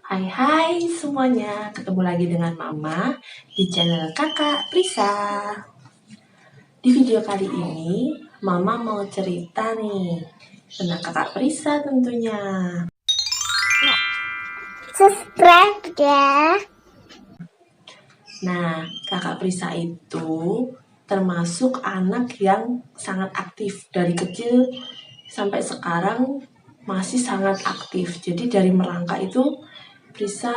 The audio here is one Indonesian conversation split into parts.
Hai semuanya, ketemu lagi dengan Mama di channel Kakak Prisa. Di video kali ini, Mama mau cerita nih tentang Kakak Prisa tentunya. Subscribe ya. Nah, Kakak Prisa itu termasuk anak yang sangat aktif. Dari kecil sampai sekarang masih sangat aktif. Jadi dari merangkak itu Prisa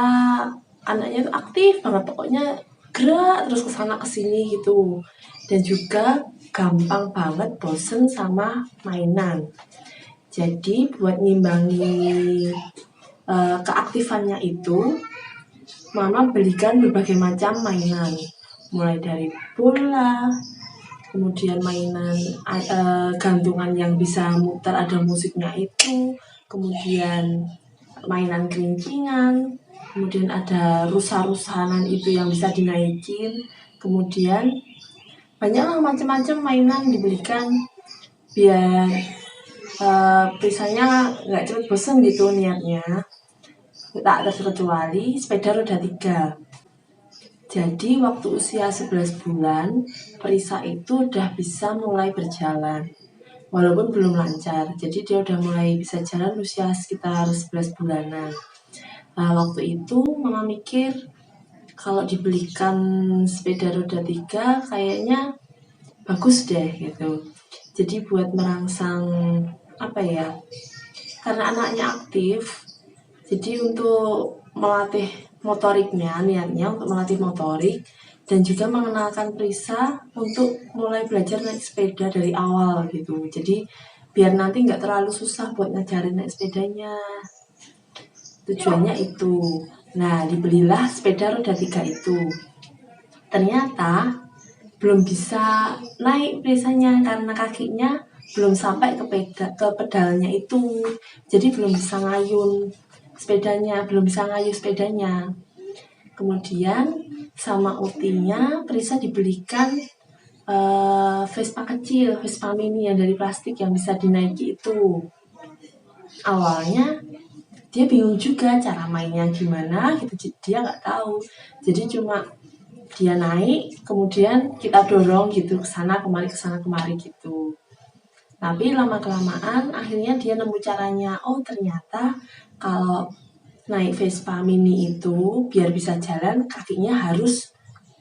anaknya itu aktif banget, pokoknya gerak terus kesana kesini gitu. Dan juga gampang banget bosen sama mainan. Jadi buat ngimbangi keaktifannya itu, Mama belikan berbagai macam mainan, mulai dari bola, kemudian mainan gantungan yang bisa muter ada musiknya itu, kemudian mainan kelincingan, kemudian ada rusa-rusanan itu yang bisa dinaikin, kemudian banyaklah macam-macam mainan dibelikan biar Prisanya nggak cepet bosen gitu niatnya. Tak terkecuali sepeda roda 3. Jadi waktu usia 11 bulan, Prisa itu udah bisa mulai berjalan. Walaupun belum lancar, jadi dia udah mulai bisa jalan usia sekitar 11 bulanan. Nah, waktu itu Mama mikir kalau dibelikan sepeda roda 3 kayaknya bagus deh gitu. Jadi buat merangsang apa ya? Karena anaknya aktif, jadi untuk melatih motoriknya, niatnya untuk melatih motorik dan juga mengenalkan Prisa untuk mulai belajar naik sepeda dari awal gitu. Jadi biar nanti nggak terlalu susah buat ngajarin naik sepedanya. Tujuannya itu. Nah, dibelilah sepeda roda 3 itu. Ternyata belum bisa naik Prisanya karena kakinya belum sampai ke pedalnya itu. Jadi belum bisa ngayun sepedanya, belum bisa ngayuh sepedanya. Kemudian sama utinya Prisa dibelikan Vespa kecil, Vespa mini yang dari plastik yang bisa dinaiki itu. Awalnya dia bingung juga cara mainnya gimana gitu, dia nggak tahu. Jadi cuma dia naik, kemudian kita dorong gitu kesana kemari gitu. Tapi lama kelamaan akhirnya dia nemu caranya. Oh ternyata kalau naik Vespa mini itu biar bisa jalan kakinya harus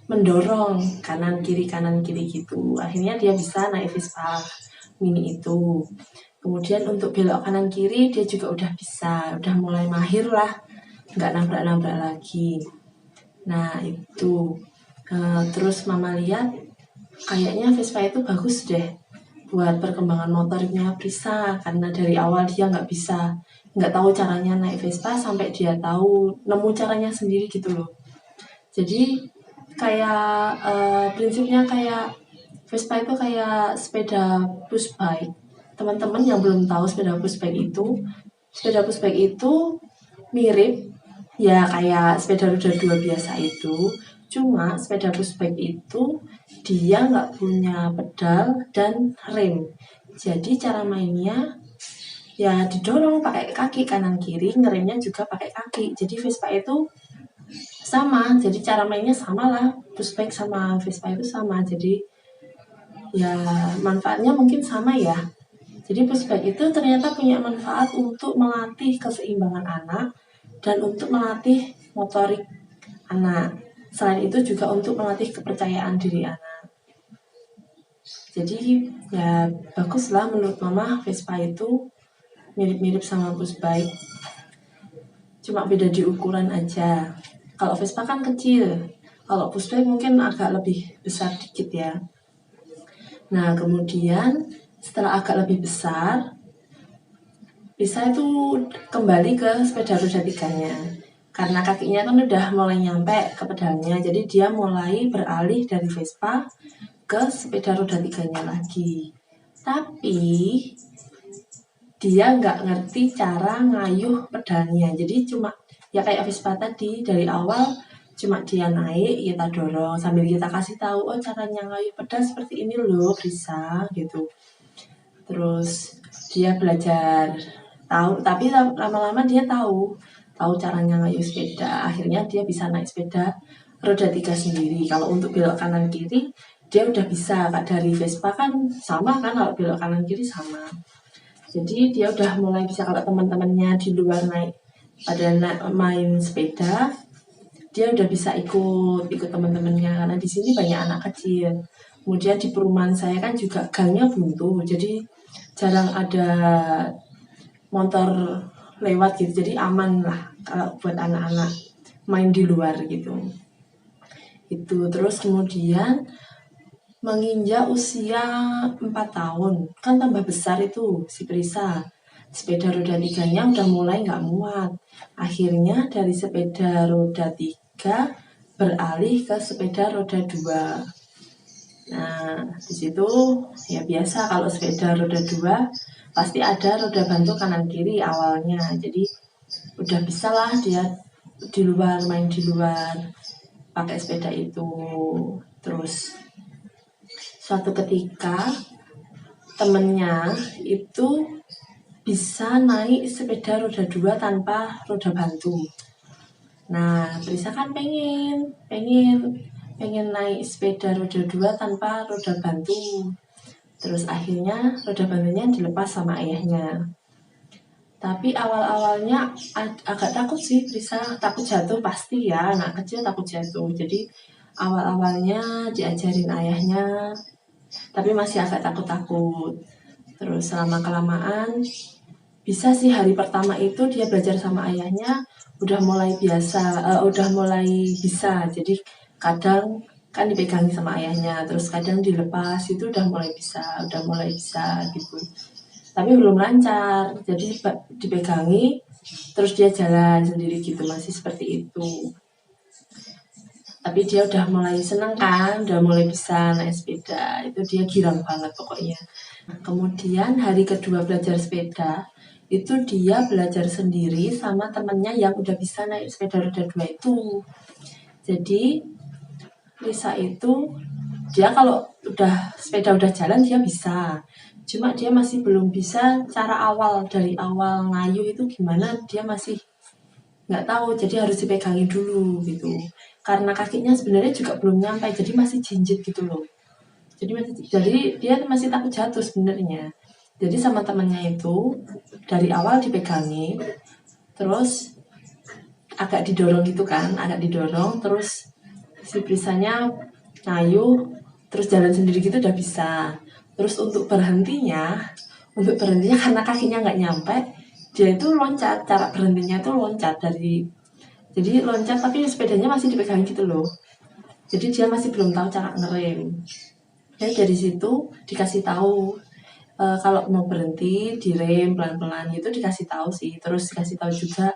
mendorong kanan kiri gitu. Akhirnya dia bisa naik Vespa mini itu. Kemudian untuk belok kanan kiri dia juga udah bisa, udah mulai mahir lah, nggak nabrak-nabrak lagi. Nah itu terus Mama lihat kayaknya Vespa itu bagus deh buat perkembangan motoriknya Prisa, karena dari awal dia nggak tahu caranya naik Vespa sampai dia tahu nemu caranya sendiri gitu loh. Jadi kayak prinsipnya kayak Vespa itu kayak sepeda push bike. Teman-teman yang belum tahu sepeda push bike itu mirip ya kayak sepeda roda 2 biasa itu. Cuma sepeda push bike itu dia nggak punya pedal dan rem. Jadi cara mainnya ya didorong pakai kaki kanan kiri, ngeremnya juga pakai kaki. Jadi Vespa itu sama, jadi cara mainnya sama lah. Push bike sama Vespa itu sama. Jadi ya manfaatnya mungkin sama ya. Jadi push bike itu ternyata punya manfaat untuk melatih keseimbangan anak dan untuk melatih motorik anak. Selain itu juga untuk melatih kepercayaan diri anak. Jadi ya baguslah menurut Mama Vespa itu mirip-mirip sama push bike. Cuma beda di ukuran aja. Kalau Vespa kan kecil, kalau push bike mungkin agak lebih besar dikit ya. Nah kemudian setelah agak lebih besar, Prisa itu kembali ke sepeda roda 3-nya. Karena kakinya kan udah mulai nyampe ke pedalnya, jadi dia mulai beralih dari Vespa ke sepeda roda 3-nya lagi. Tapi dia nggak ngerti cara ngayuh pedalnya, jadi cuma ya kayak Vespa tadi, dari awal cuma dia naik kita dorong sambil kita kasih tahu oh caranya ngayuh pedal seperti ini loh Prisa gitu. Terus dia belajar tahu, tapi lama-lama dia tahu tahu caranya ngayuh sepeda. Akhirnya dia bisa naik sepeda roda 3 sendiri. Kalau untuk belok kanan kiri dia udah bisa, Kak. Dari Vespa kan sama kan, kalau belok kanan kiri sama. Jadi dia udah mulai bisa. Kalau teman-temannya di luar main sepeda, dia udah bisa ikut teman-temannya, karena di sini banyak anak kecil. Kemudian di perumahan saya kan juga gangnya buntu, jadi jarang ada motor lewat gitu, jadi aman lah kalau buat anak-anak main di luar gitu. Itu terus kemudian menginjak usia 4 tahun, kan tambah besar itu si Prisa. Sepeda roda 3-nya udah mulai nggak muat. Akhirnya dari sepeda roda 3 beralih ke sepeda roda 2. Nah, di situ ya biasa, kalau sepeda roda 2 pasti ada roda bantu kanan kiri awalnya. Jadi udah bisa lah dia di luar, main di luar pakai sepeda itu. Terus suatu ketika temennya itu bisa naik sepeda roda 2 tanpa roda bantu. Nah, Prisa kan pengen naik sepeda roda 2 tanpa roda bantu. Terus akhirnya roda bantunya dilepas sama ayahnya. Tapi awal-awalnya agak takut sih Prisa, takut jatuh pasti ya, anak kecil takut jatuh. Jadi awal-awalnya diajarin ayahnya, tapi masih agak takut-takut. Terus selama kelamaan bisa sih, hari pertama itu dia belajar sama ayahnya udah mulai biasa, udah mulai bisa. Jadi kadang kan dipegangi sama ayahnya, terus kadang dilepas, itu udah mulai bisa gitu. Tapi belum lancar, jadi dipegangi terus dia jalan sendiri gitu, masih seperti itu. Tapi dia udah mulai seneng kan, udah mulai bisa naik sepeda, itu dia girang banget pokoknya. Kemudian hari kedua belajar sepeda, itu dia belajar sendiri sama temennya yang udah bisa naik sepeda roda 2 itu. Jadi Lisa itu, dia kalau sepeda udah jalan dia bisa, cuma dia masih belum bisa cara awal, dari awal ngayuh itu gimana, dia masih nggak tahu, jadi harus dipegangin dulu gitu. Karena kakinya sebenarnya juga belum nyampe, jadi masih jinjit gitu loh. Jadi dia masih takut jatuh sebenarnya. Jadi sama temannya itu dari awal dipegangin, terus agak didorong gitu kan, terus si Prisanya ngayuh, terus jalan sendiri gitu udah bisa. Terus untuk berhentinya karena kakinya nggak nyampe, dia itu loncat. Cara berhentinya itu loncat jadi loncat tapi sepedanya masih dipegangin gitu loh. Jadi dia masih belum tahu cara ngerem. Jadi dari situ dikasih tahu, kalau mau berhenti direm pelan-pelan gitu, dikasih tahu sih. Terus dikasih tahu juga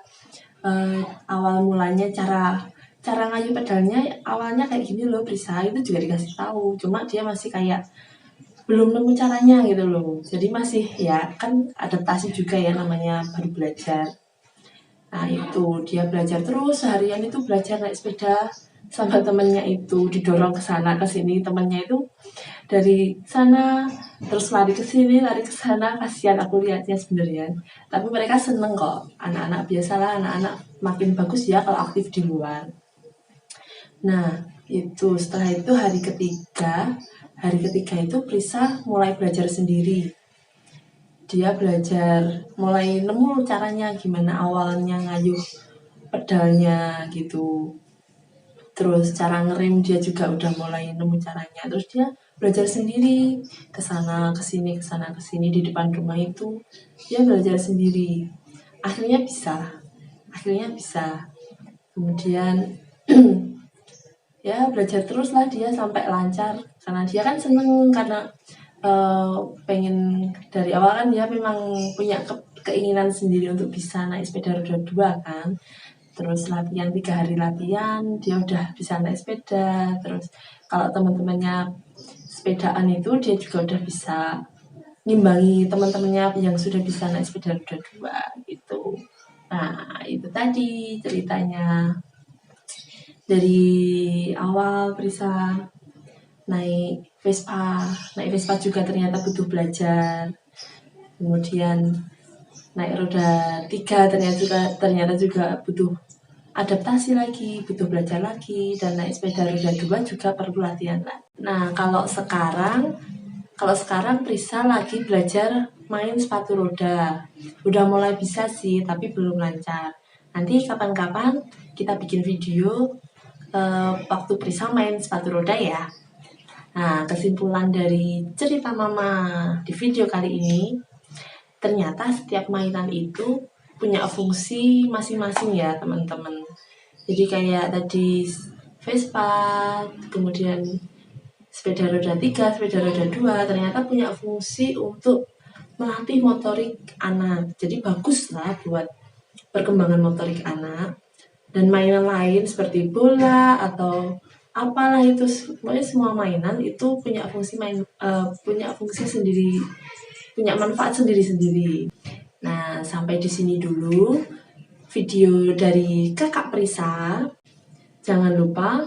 awal mulanya cara ngayuh pedalnya awalnya kayak gini loh Prisa, itu juga dikasih tahu. Cuma dia masih kayak belum nemu caranya gitu loh. Jadi masih ya kan adaptasi juga ya, namanya baru belajar. Nah itu dia belajar terus seharian itu, belajar naik sepeda sama temennya itu, didorong ke sana ke sini. Temennya itu dari sana terus lari ke sini lari ke sana, kasihan aku lihatnya sebenarnya. Tapi mereka seneng kok, anak-anak biasalah, anak-anak makin bagus ya kalau aktif di luar. Nah itu setelah itu hari ketiga itu Prisa mulai belajar sendiri. Dia belajar mulai nemu caranya gimana awalnya ngayuh pedalnya gitu. Terus cara ngerem dia juga udah mulai nemu caranya. Terus dia belajar sendiri ke sana ke sini di depan rumah itu. Dia belajar sendiri. Akhirnya bisa. Kemudian ya belajar terus lah dia sampai lancar. Karena dia kan seneng, karena pengen dari awal kan dia memang punya keinginan sendiri untuk bisa naik sepeda roda 2 kan. Terus 3 hari latihan dia udah bisa naik sepeda. Terus kalau teman-temannya sepedaan itu dia juga udah bisa ngimbangi teman-temannya yang sudah bisa naik sepeda roda 2 gitu. Nah itu tadi ceritanya dari awal Prisa naik Vespa juga ternyata butuh belajar. Kemudian naik roda 3 ternyata juga butuh adaptasi lagi, butuh belajar lagi, dan naik sepeda roda 2 juga perlu latihan. Nah, kalau sekarang Prisa lagi belajar main sepatu roda. Udah mulai bisa sih, tapi belum lancar. Nanti kapan-kapan kita bikin video waktu Prisa main sepatu roda ya. Nah, kesimpulan dari cerita Mama di video kali ini, ternyata setiap mainan itu punya fungsi masing-masing ya teman-teman. Jadi kayak tadi Vespa, kemudian sepeda roda 3, sepeda roda 2, ternyata punya fungsi untuk melatih motorik anak. Jadi bagus lah buat perkembangan motorik anak. Dan mainan lain seperti bola atau apalah itu, pokoknya semua mainan itu punya fungsi sendiri, punya manfaat sendiri-sendiri. Nah, sampai di sini dulu video dari Kakak Prisa. Jangan lupa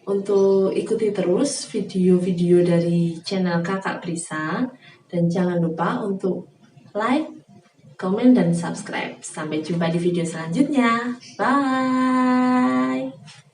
untuk ikuti terus video-video dari channel Kakak Prisa. Dan jangan lupa untuk like, komen, dan subscribe. Sampai jumpa di video selanjutnya. Bye!